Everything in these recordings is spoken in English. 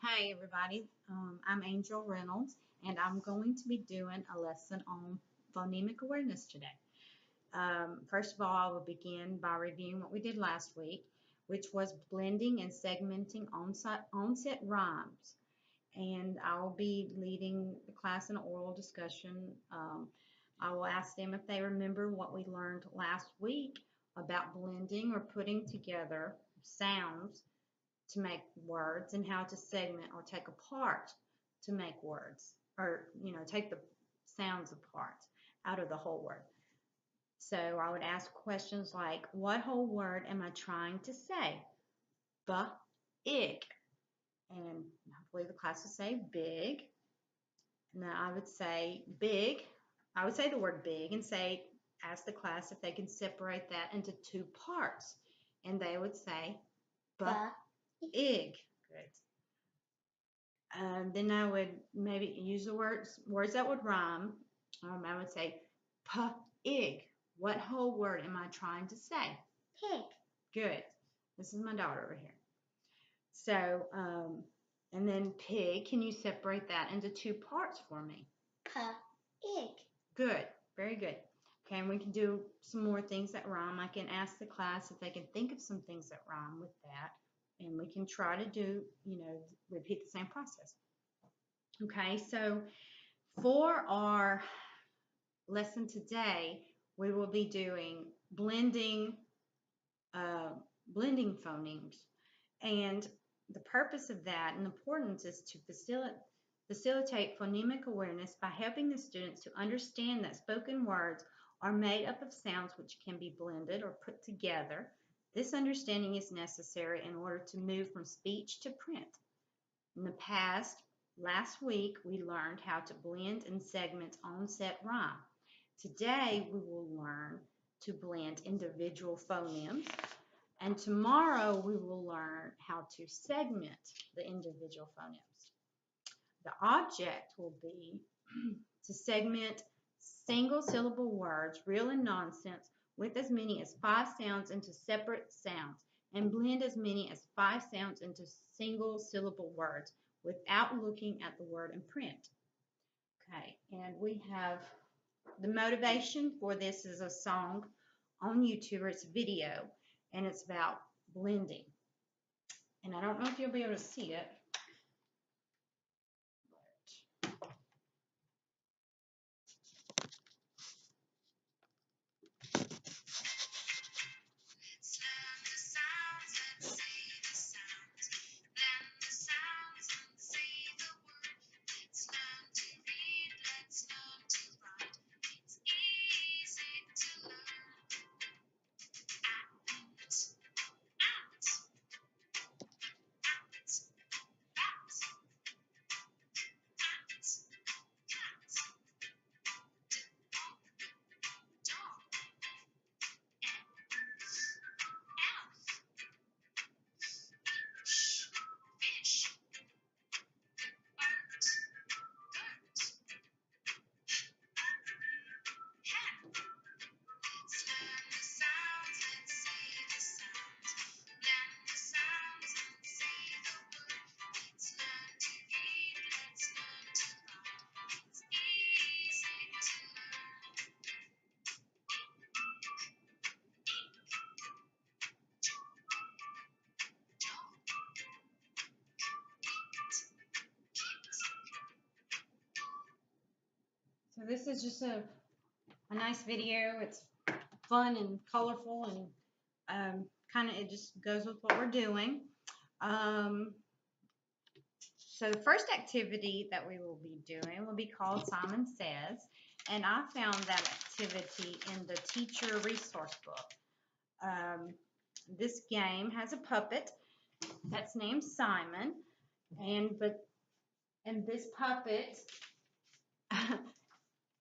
Hi, everybody. I'm Angel Reynolds, and I'm going to be doing a lesson on phonemic awareness today. First of all, I will begin by reviewing what we did last week, which was blending and segmenting onset rhymes. And I will be leading the class in an oral discussion. I will ask them if they remember what we learned last week about blending or putting together sounds to make words and how to segment or take apart to make words or take the sounds apart out of the whole word. So I would ask questions like, what whole word am I trying to say? Ig. And hopefully the class will say big. And then I would say big. I would say the word big and ask the class if they can separate that into two parts. And they would say ig. Good. Then I would maybe use the words that would rhyme. I would say ig. What whole word am I trying to say? Pig. Good. This is my daughter over here. So, and then pig, can you separate that into two parts for me? Pig. Good. Very good. Okay, and we can do some more things that rhyme. I can ask the class if they can think of some things that rhyme with that. And we can try to do, repeat the same process. Okay, so for our lesson today, we will be doing blending phonemes. And the purpose of that and importance is to facilitate phonemic awareness by helping the students to understand that spoken words are made up of sounds which can be blended or put together. This understanding is necessary in order to move from speech to print. In the past, last week, we learned how to blend and segment onset rhyme. Today, we will learn to blend individual phonemes, and tomorrow we will learn how to segment the individual phonemes. The object will be to segment single syllable words, real and nonsense, with as many as 5 sounds into separate sounds, and blend as many as 5 sounds into single syllable words without looking at the word in print. Okay, and we have the motivation for this is a song on YouTube, it's a video, and it's about blending. And I don't know if you'll be able to see it. So this is just a nice video. It's fun and colorful and kind of it just goes with what we're doing. So the first activity that we will be doing will be called Simon Says, and I found that activity in the teacher resource book. This game has a puppet that's named Simon, and this puppet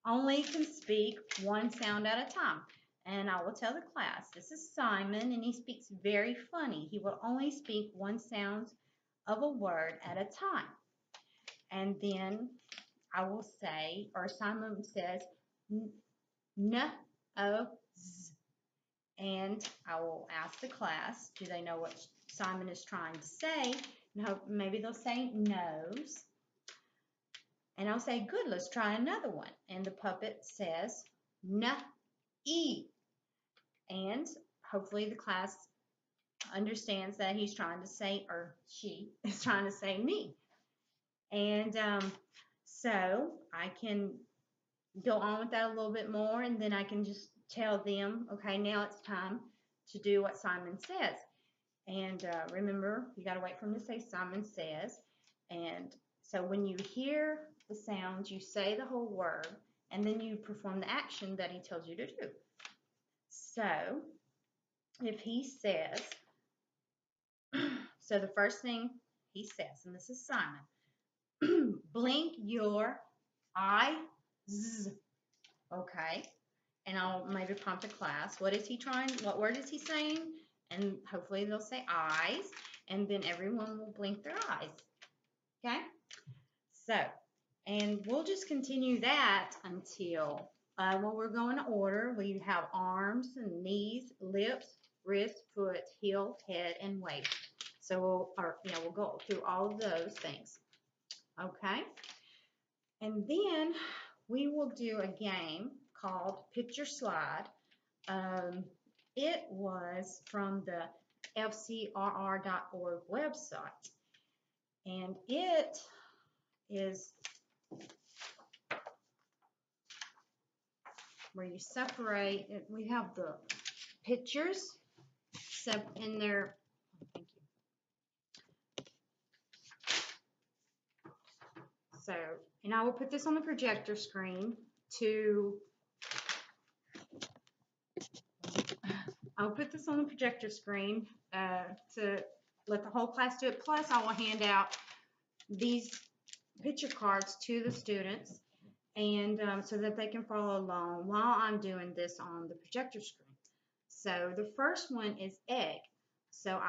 only can speak one sound at a time. And I will tell the class, this is Simon, and he speaks very funny. He will only speak one sound of a word at a time. And then I will say, or Simon says, n, o, z. And I will ask the class, do they know what Simon is trying to say? And hope maybe they'll say nose. And I'll say, good, let's try another one. And the puppet says, n-e. And hopefully the class understands that he's trying to say, or she is trying to say me. And so I can go on with that a little bit more, and then I can just tell them, okay, now it's time to do what Simon says. And remember, you got to wait for him to say Simon says. And so when you hear the sound, you say the whole word, and then you perform the action that he tells you to do. So if he says, so the first thing he says, and this is Simon, blink your eyes. Okay. And I'll maybe prompt the class. What word is he saying? And hopefully they'll say eyes. And then everyone will blink their eyes. Okay? So, and we'll just continue that until, well, we're going to order. We have arms and knees, lips, wrist, foot, heel, head, and waist. So we'll go through all of those things. Okay? And then we will do a game called Picture Slide. It was from the fcrr.org website. And it is where you separate it. We have the pictures in there. Thank you. So, and I will put this on the projector screen I'll put this on the projector screen to let the whole class do it. Plus, I will hand out these picture cards to the students, and so that they can follow along while I'm doing this on the projector screen. So the first one is egg. So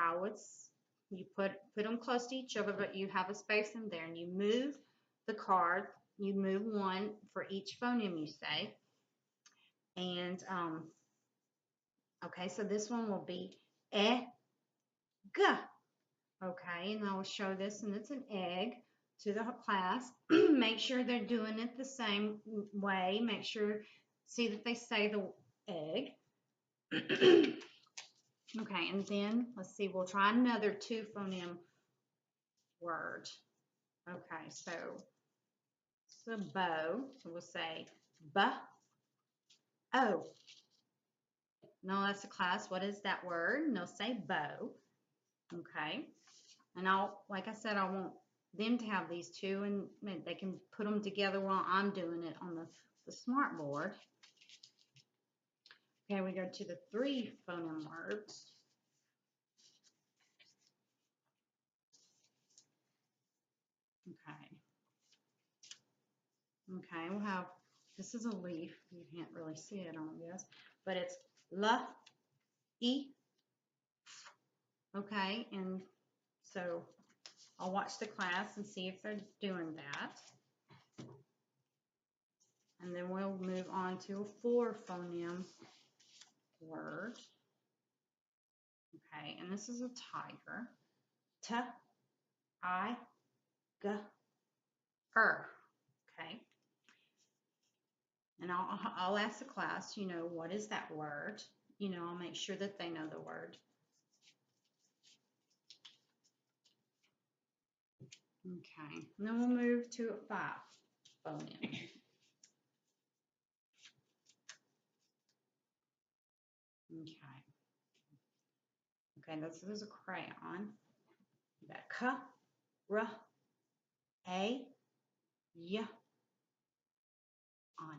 you put them close to each other, but you have a space in there, and you move the card. You move one for each phoneme you say. And okay, so this one will be egg. Okay, and I will show this, and it's an egg to the class. Make sure they're doing it the same way. Make sure, see that they say the egg. Okay, and then let's see, we'll try another two phoneme word. Okay, so it's a bow. So we'll say b-o. No, that's the class. What is that word? And they'll say bow. Okay. And like I said, I want them to have these two, and they can put them together while I'm doing it on the smart board. Okay, we go to the three phoneme words. Okay. Okay, we'll have, this is a leaf. You can't really see it on this, but it's la, e. Okay, and so I'll watch the class and see if they're doing that. And then we'll move on to a four phoneme word. Okay, and this is a tiger. T, I, G, Okay. And I'll ask the class, what is that word? I'll make sure that they know the word. Okay, and then we'll move to a five phoneme. Okay. Okay, this is a crayon. You got K, R, A, Y, on.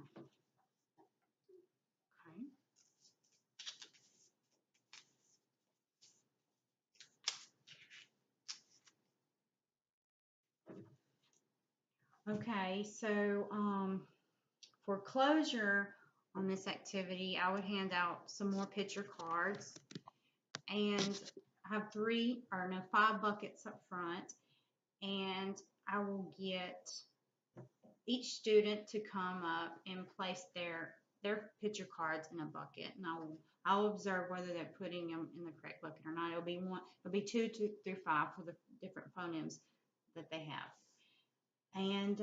Okay, so for closure on this activity, I would hand out some more picture cards, and have five buckets up front, and I will get each student to come up and place their picture cards in a bucket, and I'll observe whether they're putting them in the correct bucket or not. It'll be two through five for the different phonemes that they have. And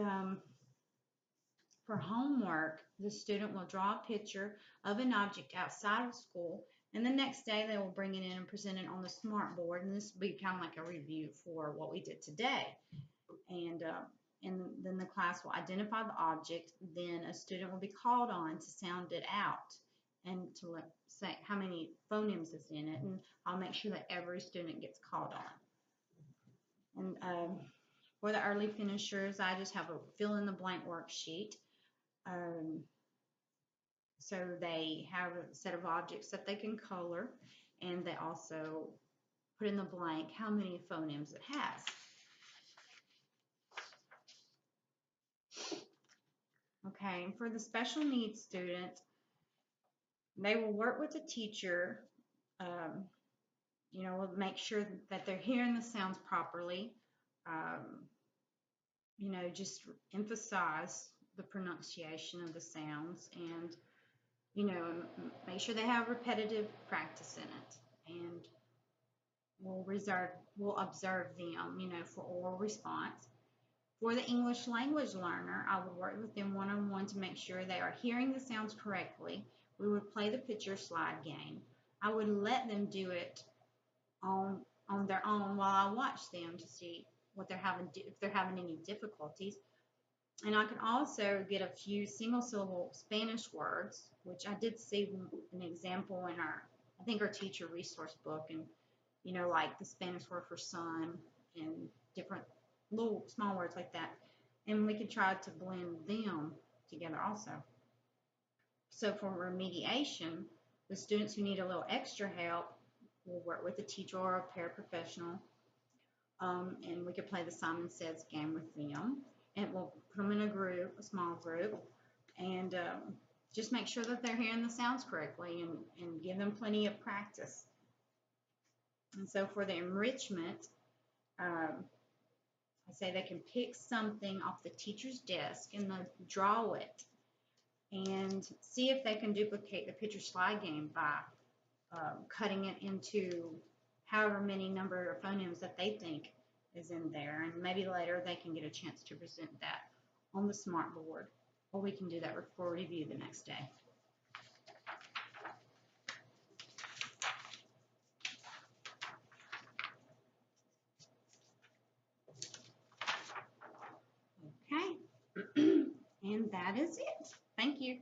for homework, the student will draw a picture of an object outside of school, and the next day they will bring it in and present it on the smart board, and this will be kind of like a review for what we did today. And then the class will identify the object, then a student will be called on to sound it out and to say how many phonemes is in it, and I'll make sure that every student gets called on. And for the early finishers, I just have a fill in the blank worksheet. So they have a set of objects that they can color, and they also put in the blank how many phonemes it has. Okay, and for the special needs student, they will work with the teacher, will make sure that they're hearing the sounds properly, just emphasize the pronunciation of the sounds, and make sure they have repetitive practice in it, and we'll observe them, for oral response. For the English language learner, I would work with them one-on-one to make sure they are hearing the sounds correctly. We would play the picture slide game. I would let them do it on their own while I watch them to see what they're having, if they're having any difficulties. And I could also get a few single syllable Spanish words, which I did see an example in I think our teacher resource book, and like the Spanish word for sun and different little small words like that. And we could try to blend them together also. So for remediation, the students who need a little extra help will work with a teacher or a paraprofessional, and we could play the Simon Says game with them. And we'll put them in a group, a small group, and just make sure that they're hearing the sounds correctly, and give them plenty of practice. And so for the enrichment, I say they can pick something off the teacher's desk and they'll draw it and see if they can duplicate the picture slide game by cutting it into however many number of phonemes that they think is in there, and maybe later they can get a chance to present that on the smart board, or we can do that for review the next day. Okay, and that is it. Thank you.